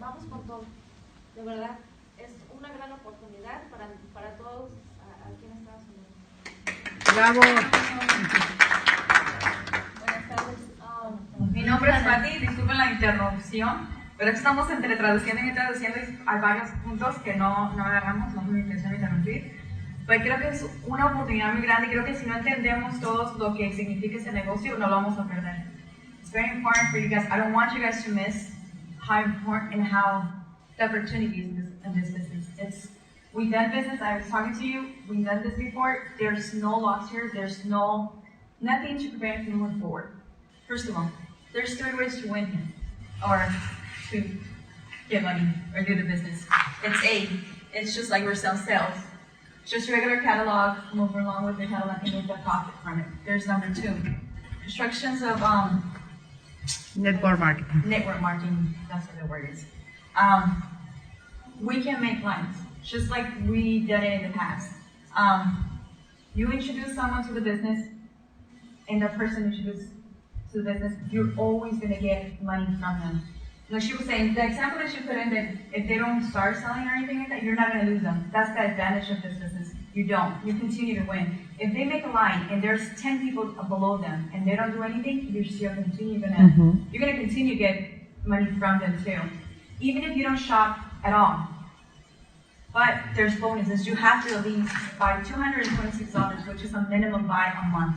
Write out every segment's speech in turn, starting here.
vamos con todo. De verdad, es una gran oportunidad para todos aquí en Estados Unidos. Bravo. Buenas tardes. Mi nombre es Patti, disculpen la interrupción, pero estamos entre traduciendo y traduciendo y hay varios puntos que no agarramos, no fue mi intención interrumpir. Pero creo que es una oportunidad muy grande y creo que si no entendemos todos lo que significa ese negocio, no lo vamos a perder. It's very important for you guys. I don't want you guys to miss how important and how the opportunity is in this business. We've done business, I was talking to you, we've done this before, there's no loss here, there's nothing to prevent you moving forward. First of all, there's 3 ways to win here, or to get money, or do the business. It's A, it's just like we're selling sales. Just regular catalog, move along with the catalog and make the profit from it. There's number 2, instructions of Network marketing. Network marketing, that's what the word is. We can make lines, just like we did it in the past. You introduce someone to the business, and the person introduced to the business, you're always going to get money from them. Like she was saying, the example that she put in, that if they don't start selling or anything like that, you're not going to lose them. That's the advantage of this business. You don't. You continue to win. If they make a line and there's 10 people below them and they don't do anything, you're still continue you're going to continue to get money from them too, even if you don't shop at all. But there's bonuses. You have to at least buy $226, which is a minimum buy a month.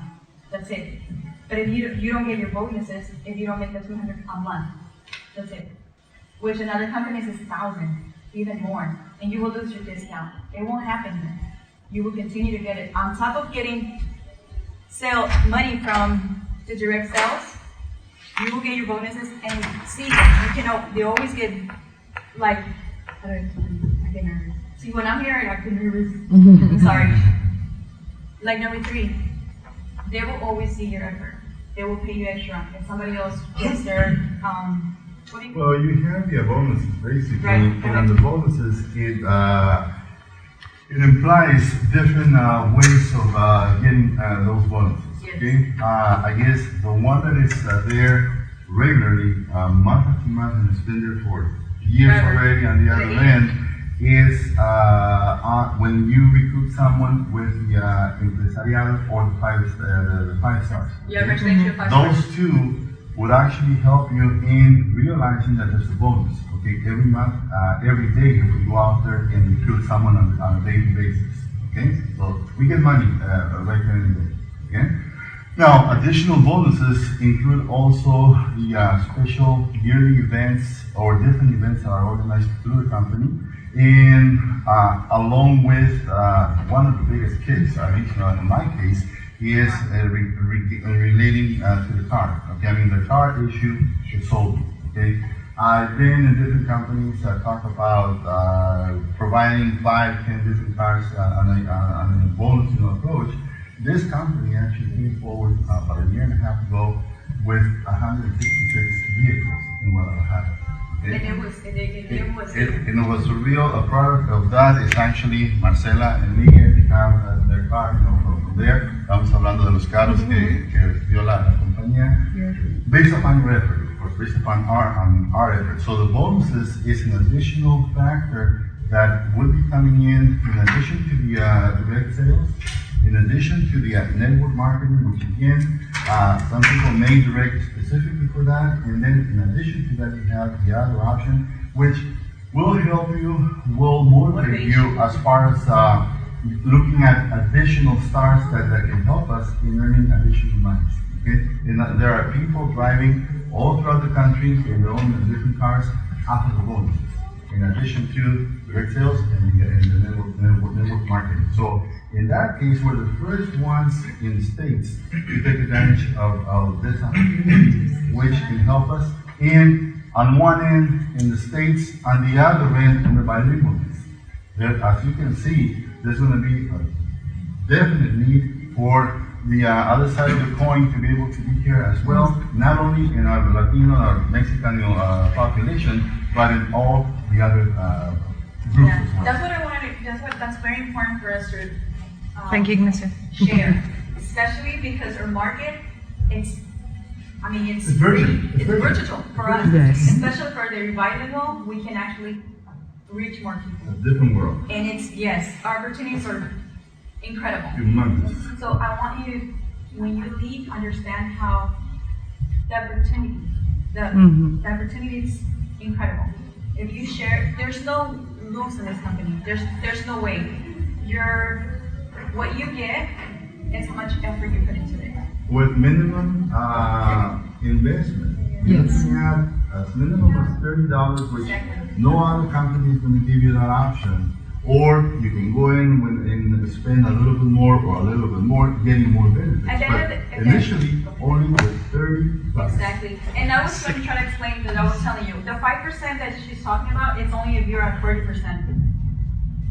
That's it. But if you don't get your bonuses, if you don't make the $200 a month, that's it. Which in other companies is $1,000, even more, and you will lose your discount. It won't happen here. You will continue to get it on top of getting money from the direct sales. You will get your bonuses, and see, they always get like I get nervous. See, when I'm here, I get nervous. I'm sorry. Like number 3, they will always see your effort. They will pay you extra. If somebody else gets their well, you have your bonuses basically, right. And the bonuses it implies different ways of getting those bonuses. Yes. Okay, I guess the one that is there regularly, month after month, and has been there for years already on the other end, is when you recruit someone with the empresarial or the 5 stars. Yeah, those 2 would actually help you in realizing that there's a bonus. Okay, every month, every day, if we go out there and recruit someone on a daily basis. Okay, so we get money right there in the day. Okay. Now, additional bonuses include also the special yearly events or different events that are organized through the company, and along with one of the biggest kicks, I think in my case, is relating to the car. Okay, I mean the car issue is solved. Okay, I've been in different companies that talk about providing 5, 10 different cars on a bonus approach. This company actually came forward about a year and a half ago with 166 vehicles in Guadalajara. Okay? And it was a product of that is actually Marcela and Miguel. They have their car, from there. Estamos hablando de los carros que dio la compañía. Based upon your effort, of course, based upon our effort. So the bonuses is an additional factor that will be coming in addition to the direct sales, in addition to the network marketing, which again, some people may direct specifically for that, and then in addition to that, you have the other option, which will help you, will motivate you as far as looking at additional stars that can help us in earning additional money. Okay? And there are people driving all throughout the country in their own different cars after the bonuses, in addition to direct sales and the network marketing. So in that case, we're the first ones in the States to take advantage of this opportunity, which can help us on one end in the States, on the other end in the bilingualness. As you can see, there's going to be a definite need for the other side of the coin to be able to be here as well, not only in our Latino or Mexican population, but in all the other groups as well. That's what I wanted. That's very important for us to Thank you, Ignacio. share, especially because our market, I mean, it's versatile. it's versatile for us, Yes. especially for the bilingual. We can actually reach more people, A different world. and it's yes, our opportunities are incredible. Humongous. So I want you, when you leave, understand how the opportunity, the opportunity is incredible. If you share, there's no lose in this company. There's no way. What you get is how much effort you put into it. With minimum investment. Yes. You can have as minimum as $30, which no other company is going to give you that option. Or you can go in and spend a little bit more or a little bit more, getting more benefits. At the end of But the- initially, only with $30. Exactly. And I was going to try to explain that I was telling you, the 5% that she's talking about, it's only if you're at 40%.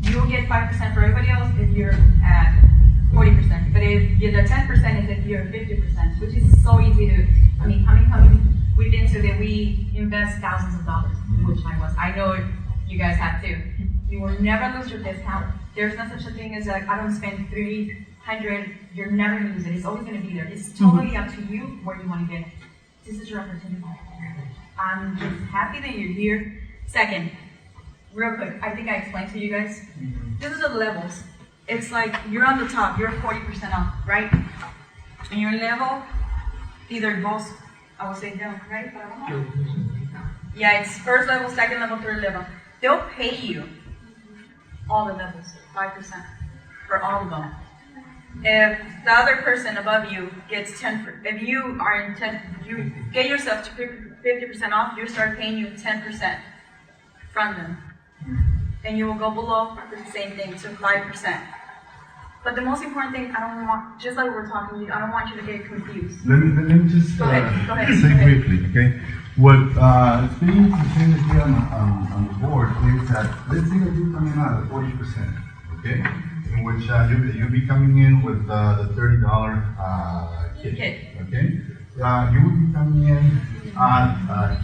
You'll get 5% for everybody else if you're at 40%. But if you're the 10% is if you're at 50%, which is so easy to, I mean, how many companies we've been to that we invest thousands of dollars, which I know you guys have too. You will never lose your discount. There's no such a thing as like, I don't spend $300, you're never gonna lose it. It's always gonna be there. It's totally up to you where you wanna get it. This is your opportunity. I'm just happy that you're here. Second, real quick, I think I explained to you guys. This is the levels. It's like you're on the top, you're 40% off, right? And your level either goes, I would say down, right? Yeah, it's first level, second level, third level. They'll pay you all the levels, 5% for all of them. If the other person above you gets 10, if you are in 10, you get yourself to 50% off, you start paying you 10% from them. And you will go below the same thing to 5%. But the most important thing, I don't want, just like we're talking, I don't want you to get confused. Let me just Go ahead. say quickly, okay? What is being presented here on the board is that, let's say that you're coming out at 40%, okay? In which you'll be coming in with the $30 kit, okay? You will be coming in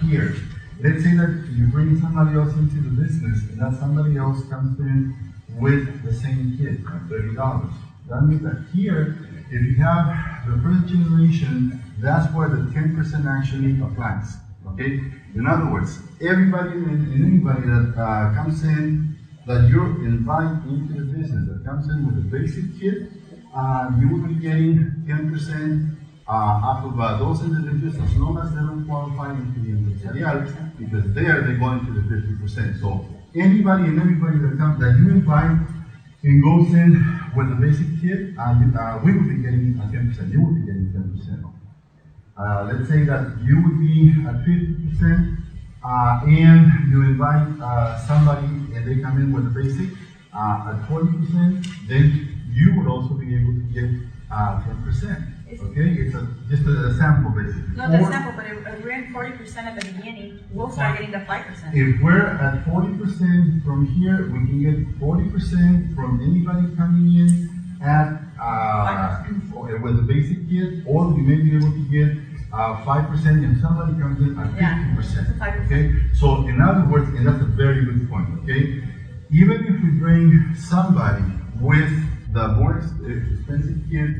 here. Let's say that you bring somebody else into the business, and that somebody else comes in with the same kit at $30. That means that here, if you have the first generation, that's where the 10% actually applies. Okay? In other words, everybody and anybody that comes in, that you're invited into the business, that comes in with a basic kit, you will be getting 10% off of those individuals as long as they don't qualify into the empresarial, because there they go into the 50%. So anybody and everybody that you invite and goes in with a basic kit, we will be getting 10%. You will be getting 10%. Let's say that you would be at 50%, and you invite somebody and they come in with a basic at 40%, then you would also be able to get 10%. Okay, it's just a sample basically. No, the sample, but if we're in 40% at the beginning, we'll start getting the 5%. If we're at 40% from here, we can get 40% from anybody coming in at with a basic kit, or we may be able to get 5% if somebody comes in at 50%. Okay, so in other words, and that's a very good point. Okay, even if we bring somebody with the more expensive kit,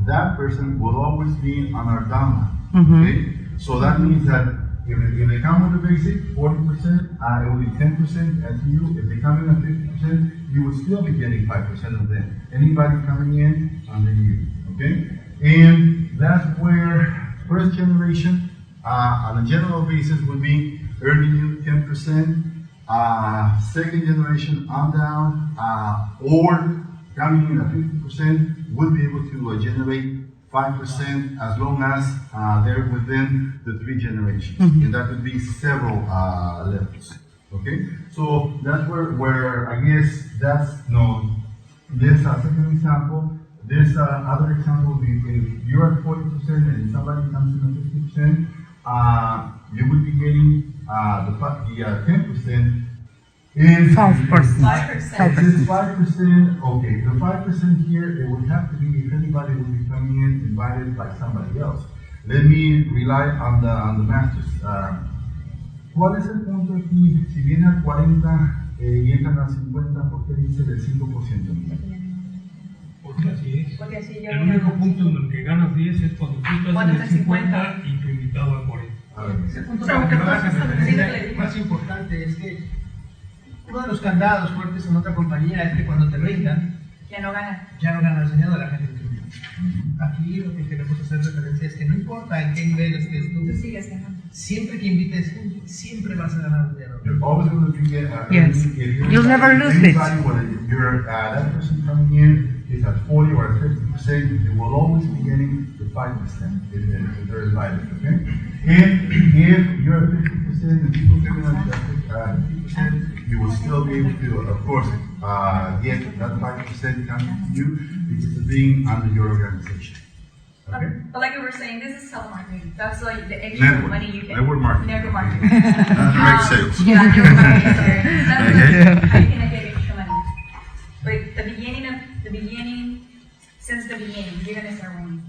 that person will always be on our downline. Okay, so that means that if they come with a basic 40%, it will be 10% as you. If they come in at 50%, you will still be getting 5% of them. Anybody coming in under you. Okay, and that's where first generation, on a general basis, would be earning you 10%. Second generation on down, or coming in at 50%, would be able to generate 5% as long as they're within the 3 generations. And that would be several levels. Okay, so that's where I guess that's known. This second example. This other example would be if you're at 40% and somebody comes in at 50%, you would be getting the 10%. Is 5%. 5%. Is 5%, okay, the 5% here, it would have to be if anybody would be coming in invited by somebody else. Let me rely on the masters. ¿Cuál es el punto aquí? Si viene al 40 y entran al 50, ¿por qué dice del 5%? Porque así es. Porque así ya El único punto en el que ganas 10 es cuando tú estás en el 50 y tu todo va por ahí. A ver. Ese punto para que lo hagas, lo más importante es que uno de los candados fuertes en otra compañía es que cuando te brindan, Ya no gana. ya no gana el diseñador, la gente que viene. Aquí lo que queremos hacer referencia es que no importa en qué nivel estés Tú tú, sigues ganando. siempre que invites gente, siempre vas a ganar dinero. You're always going to be Yes. You'll never lose it. Anybody, whether you're that person coming in is at 40 or at 50%, they will always be getting the 5% if they're invited, okay? And if you're at 50% and people come in at 50%, you will still be able to, of course, get that 5% coming to you because of being under your organization. Okay? But like we were saying, this is telemarketing. That's like the extra Network. money you get. Network marketing. Network marketing. Not direct sales. Yeah, network marketing. That's Okay. like, how you gonna get extra money? Like the beginning, since the beginning, you're gonna start winning.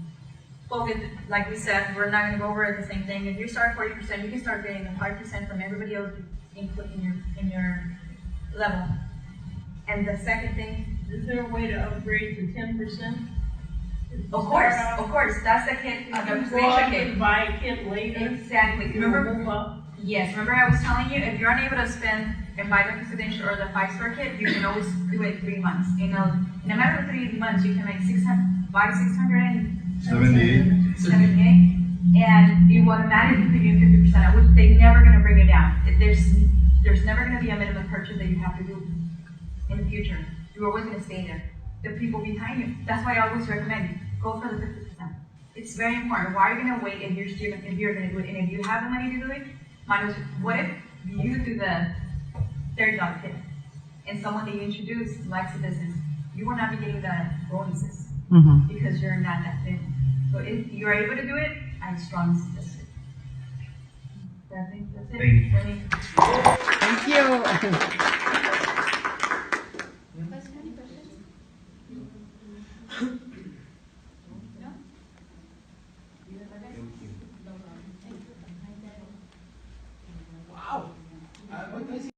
But with, like we said, we're not gonna go over the same thing. If you start 40%, you can start getting the 5% from everybody else input in your level. And the second thing, Is there a way to upgrade to 10%? of course, that's the kid, the Go up probation kid. and buy a kit later. Exactly. It will Remember? move up. Yes, remember I was telling you, if you're unable to spend and buy the presidential or the 5-star kit, you can always do it 3 months. In a matter of 3 months, you can make 678, and you automatically put in 50% out, which they're never gonna bring it down. There's never gonna be a minimum purchase that you have to do in the future. You're always gonna stay there. The people behind you, that's why I always recommend, go for the 50%. It's very important. Why are you gonna wait if you're gonna do it? And if you have the money to do it, what if you do the $30 kit and someone that you introduce likes the business, you will not be getting the bonuses because you're not that thin. So if you're able to do it, I strongly suggest it. That's it. Thank you. For me. Thank you.